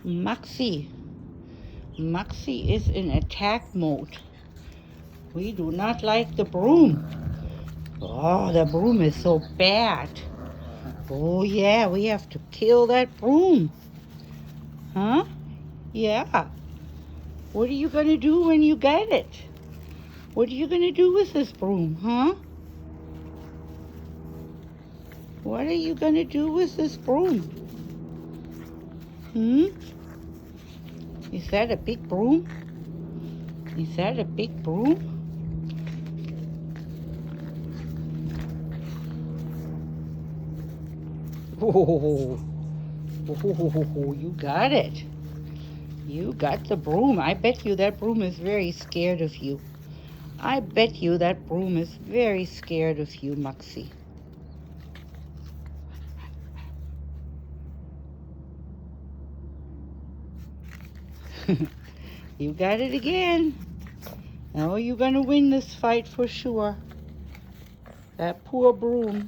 Maxi. Maxi is in attack mode. We do not like the broom. Oh, the broom is so bad. Oh yeah, we have to kill that broom. Huh? Yeah. What are you gonna do when you get it? What are you gonna do with this broom, huh? What are you gonna do with this broom? Is that a big broom? Is that a big broom? Oh, you got it. You got the broom. I bet you that broom is very scared of you. I bet you that broom is very scared of you, Maxi. You got it again. Now you're gonna win this fight for sure. That poor broom.